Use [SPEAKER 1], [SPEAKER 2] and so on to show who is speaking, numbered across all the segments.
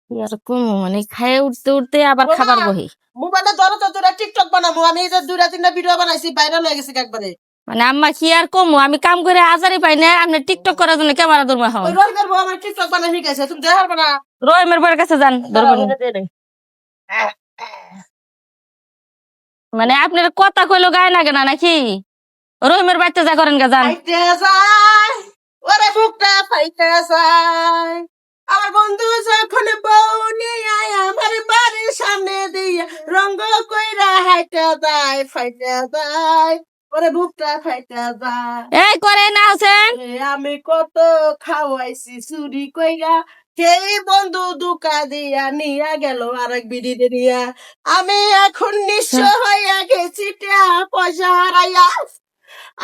[SPEAKER 1] এরকম মানে খায় উঠতে উঠতে আবার
[SPEAKER 2] বাবা,
[SPEAKER 1] খাবার বহি।
[SPEAKER 2] মোবাইলে ধরো তো তোরা টিকটক বানাবো। আমি এই যে 2-3টা ভিডিও বানাইছি, ভাইরাল হয়ে গেছে একবারে।
[SPEAKER 1] মানে আম্মা কি আর কমু, আমি কাম করে আজারি পাই না, আপনি টিকটক করার জন্য ক্যামেরা ধরবা হন।
[SPEAKER 2] ওই রবিবার বউ আমার টিকটক বানাই শিখাইছে, তুমি দেখতে পারবে না?
[SPEAKER 1] রহিমের বউয়ের কাছে যান ধরবেন। মানে আপনার কথা কইলো গায়ে লাগে না নাকি? রহিমের বাড়িতে যা করেন গা যান।
[SPEAKER 2] ফাইটে যায়, ওরে বুকটা ফাইটে যায়। আমার বন্ধু যখন বউ নিয়ে আমার বাড়ির সামনে দিয়ে রঙ্গ কইরা হাইটে যায়, ফাইটে যায়, ওরে বুকটা ফাইটে যায়।
[SPEAKER 1] এই করে না হোসেন।
[SPEAKER 2] আমি কত খাওয়াইছি চুরি কইরা, সেই বন্ধু দুকা দিয়া নিয়া গেল আরেক বিড়িতে দিয়া। আমি এখন নিঃস্ব হইয়া গেছি, টাকা পয়সা হারাইয়া।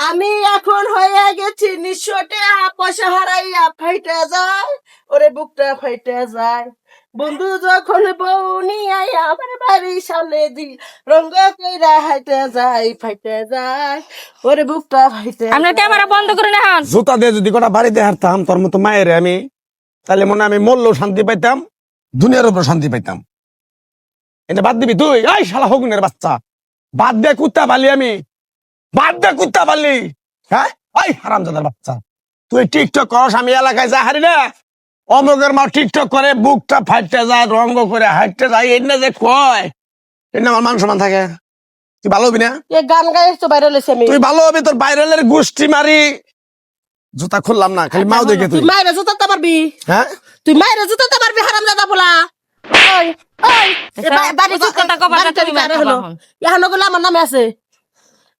[SPEAKER 2] আমি এখন হয়ে গেছি নিঃস্ব, টাকা পয়সা হারাইয়া। ফাইটা যায়, ওরে বুকটা ফাইটা যায়। বন্ধু যখন বউ নিয়ে আমার বাড়ির সামনে দি রঙ্গ কইরা হাইতে যায়, ফাইতে যায়, ওরে বুকটা ফাইতে
[SPEAKER 1] আপনার ক্যামেরা বন্ধ করে না হন।
[SPEAKER 3] জুতা দিয়ে যদি গোটা বাড়িতে হারতাম তোর মতো মায়ের আমি, তাহলে মনে হয় আমি মরলেও শান্তি পাইতাম, দুনিয়ার উপর শান্তি পাইতাম। এটা বাদ দিবি তুই? এই শালা হগুনের বাচ্চা, বাদ দে কুত্তা পালি, আমি বাদ দে কুত্তা পালি। হ্যাঁ, ওই হারামজাদার বাচ্চা, তুই টিকটক করস, আমি এলাকায় যা হারি না, অমুকের মা টিকটক করে বুকটা ফাটতে যায়, রঙ্গ করে হাঁটতে যায়, এই না যে কয়, এই না আমার মান সম্মান থাকে। তুই ভালো হবি না?
[SPEAKER 2] এ গান গাইছ তো ভাইরাল হইছে। আমি
[SPEAKER 3] তুই ভালো হবি, তোর বাইরের গোষ্ঠী মারি। জুতা খুললাম না, খালি মাও দেখে
[SPEAKER 2] তুই
[SPEAKER 3] তুই।
[SPEAKER 2] মায়ের জুতাতে পারবি,
[SPEAKER 3] হ্যাঁ,
[SPEAKER 2] তুই মায়ের জুতাতে পারবি, হারামজাদা পোলা। ওই ওই এ বাড়ি
[SPEAKER 1] কথা কবার তুমি মার খাবা হন।
[SPEAKER 2] এখন ওগুলো আমার নামে আছে।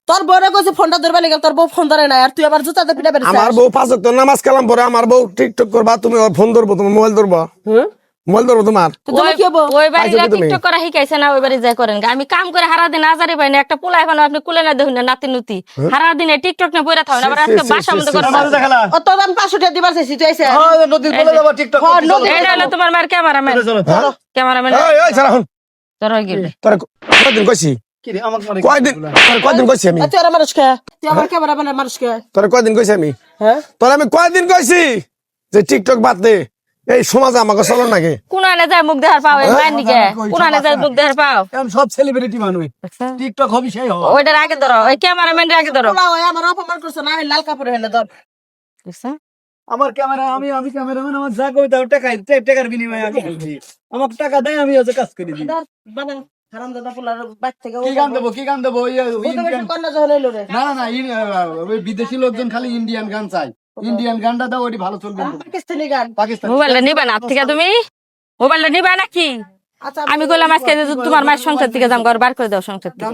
[SPEAKER 2] তোর বউরে কইছে ফোনটা ধরবা লেগে, তোর বউ ফোন ধরে না, আর তুই আবার জুতাতে পিটা বেরিয়েছিস।
[SPEAKER 3] আমার বউ 5 ওয়াক্ত নামাজ কালাম পরে, আমার বউ টিকটক করবা, তুমি ওর ফোন ধরবো, তোমার মোবাইল ধরবো, মোবাইল ধরবো তোমার।
[SPEAKER 2] তুমি কি হবো?
[SPEAKER 1] ওই বাড়িতে
[SPEAKER 3] পাইছো কি তুমি?
[SPEAKER 1] টিকটক করা শিখাইছে না, ওই বাড়ি যাই করেন গা। আমি কাম করে হারা দিন আজারি পাই না, একটা পোলা এখন আপনি কুলে না দেখুন না, নাতি নুতি সারা দিনে টিকটক না পয়রা থাকেন, আবার আজকে বাসা মধ্যে করেন।
[SPEAKER 2] ও তোর আমি 500 টাকা দিবার চাইছি, তুই আইছে।
[SPEAKER 1] এটা হলো তোমার মার ক্যামেরাম্যান। ক্যামেরাম্যান
[SPEAKER 3] এই, এই, ছাড়া হন।
[SPEAKER 1] তোর গেলে
[SPEAKER 3] তোর কয়দিন কইছি? কয়দিন কইছি আমি?
[SPEAKER 2] তুই আর মানুষ কে, তুই আমার ক্যামেরা বানার মানুষ কে?
[SPEAKER 3] তোর কয়দিন কইছি আমি?
[SPEAKER 2] হ্যাঁ,
[SPEAKER 3] তোর আমি কয়দিন কইছি যে টিকটক বাদ দে, এই সমাজে আমাকে চলো নাকি?
[SPEAKER 1] কোনানে যায় মুখ দেখার পাও, এই মায়ের নিকে কোনানে যায় মুখ দেখার পাও।
[SPEAKER 4] এখন সব সেলিব্রিটি মানুষ টিকটক হবি সেই হবে।
[SPEAKER 1] ওইটার আগে ধরো, ওই ক্যামেরাম্যানের আগে ধরো।
[SPEAKER 2] পোলা ওই আমার অপমান করছে না, এই লাল কাপড় হেলে ধর।
[SPEAKER 4] আমার ক্যামেরা, আমি ক্যামেরাম্যান, আমার যা কই দাও টাকার বিনিময়ে আমি করছি। আমাকে টাকা দেয়, আমি হচ্ছে কাজ করে দিই।
[SPEAKER 2] ধর, বানা, হারামজাদা পোলার বাড়ি থেকে
[SPEAKER 4] কি গান দেবো, কি গান দেবো? ইন্ডিয়ান,
[SPEAKER 2] কন্যা যখন এলো রে।
[SPEAKER 4] না ওই বিদেশি লোকজন খালি ইন্ডিয়ান গান চাই। ইন্ডিয়ান গানটা দাও, ওটি ভালো চলবে।
[SPEAKER 2] পাকিস্তানি গান।
[SPEAKER 4] পাকিস্তান
[SPEAKER 1] মোবাইলটা নিবা না থেকে, তুমি মোবাইলটা নিবা নাকি?
[SPEAKER 2] আচ্ছা
[SPEAKER 1] আমি কইলাম আজকে যে তোমার মায়ের সংসার থেকে যাম, ঘর বার করে দাও সংসার থেকে।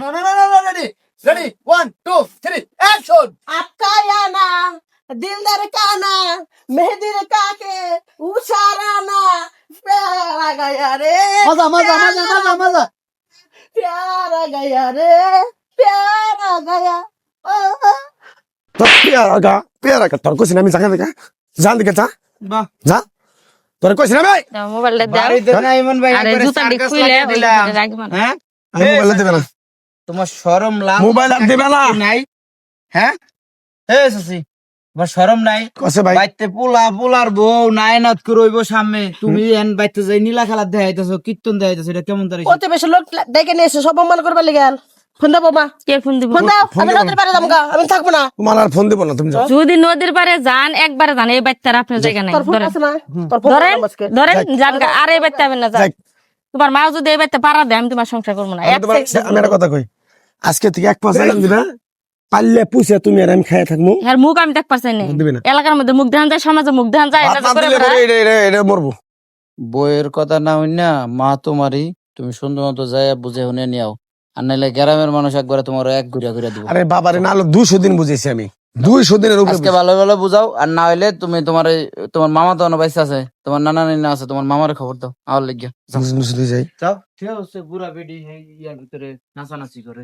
[SPEAKER 4] Ready 1 2 3 action.
[SPEAKER 2] आपका आना दिलदार काना मेहंदीर काके उशाराना प्यारा गया रे
[SPEAKER 4] মজা মজা।
[SPEAKER 2] प्यारा गया रे प्यारा गया ओ
[SPEAKER 3] তোর পেয়ারা তোর কইছি না আমি, জায়গা দেখা জান দিকে যা
[SPEAKER 4] বাহ,
[SPEAKER 3] যা, তোর কইছি না ভাই,
[SPEAKER 1] দাও মোবাইলটা দাও।
[SPEAKER 4] বাড়িতে না ইমন ভাই
[SPEAKER 1] আরে
[SPEAKER 4] একবারে
[SPEAKER 1] জুতা দি
[SPEAKER 4] সার্কাস
[SPEAKER 1] খুলে
[SPEAKER 4] লাগিয়ে
[SPEAKER 1] ওই
[SPEAKER 4] দিলাম।
[SPEAKER 1] রাখবা না।
[SPEAKER 4] হ্যাঁ,
[SPEAKER 3] আমি মোবাইল দিবে না,
[SPEAKER 4] তোমার শরম লাগ
[SPEAKER 3] মোবাইল আর দিবে না।
[SPEAKER 4] নাই? হ্যাঁ, এ সসি, তোমার শরম নাই?
[SPEAKER 3] কসে ভাই,
[SPEAKER 4] বাইতে পোলার বউ নায়নাত করইব সামনে, তুমি এন বাইতে যাই নীলা খেলা দেখাইতেছো, কীর্তন দেখাইতেছো, এটা কেমন তারিখ?
[SPEAKER 2] কত বেশি লোক ডেকে নিয়ে এসে সব অপমান করবার লেগে গেল। ফোন দাও বাবা,
[SPEAKER 1] কে ফোন দিব?
[SPEAKER 2] ফোন দাও। আমি নদীর পাড়ে যাবো গা, আমি থাকবো না।
[SPEAKER 3] তোমার আর ফোন দিব না, তুমি যাও।
[SPEAKER 1] যদি নদীর পারে যান, একবারে যান, এই বাচ্চার আপনার জায়গা নাই।
[SPEAKER 2] তোর ফোন
[SPEAKER 1] ধরেন
[SPEAKER 2] আছে না? তোর ফোন
[SPEAKER 1] ধরেন
[SPEAKER 2] আজকে
[SPEAKER 1] ধরেন যান গা, আর এই বাচ্চা হবেন না যান।
[SPEAKER 3] যাক।
[SPEAKER 1] তোমার মা যদি এই বাচ্চা পাড়া দেয়, আমি তোমার সংসার করবো না। এক second
[SPEAKER 3] আমি একটা কথা কই, আজকে থেকে 1 পয়সা দিবা, পারলে পুষে তুমি আর আমি খাইয়া থাকবো।
[SPEAKER 1] আর মুখ আমি দেখ পারছি না।
[SPEAKER 3] দিবি না।
[SPEAKER 1] এলাকার মধ্যে মুখ দেখান যায়, সমাজে মুখ দেখান যায়, এটা
[SPEAKER 3] ভাত
[SPEAKER 1] করে
[SPEAKER 3] দিলে
[SPEAKER 1] বেড়ায়।
[SPEAKER 3] এটা মরবো।
[SPEAKER 5] বইয়ের কথা না হই না, মা তোমারই, তুমি সুন্দর মতো যাইয়া বুঝে শুনে নিও। আর নাইলে গ্রামের মানুষ একবারে তোমার এক ঘুরিয়া দিব।
[SPEAKER 3] আরে বাবারে না, 200 দিন বুঝেছি আমি, 200 দিনের উপরে
[SPEAKER 5] আজকে ভালো ভালো বুঝাও, আর না হইলে তুমি তোমার মামা তো অনেক বাইসা আছে, তোমার নানা নানা আছে, তোমার মামার খবর দাও আমার লেগে।
[SPEAKER 3] বুঝে যাই।
[SPEAKER 4] যাও, সে হচ্ছে বুড়া বেডি ইয়ার ভিতরে নাচানাচি করে।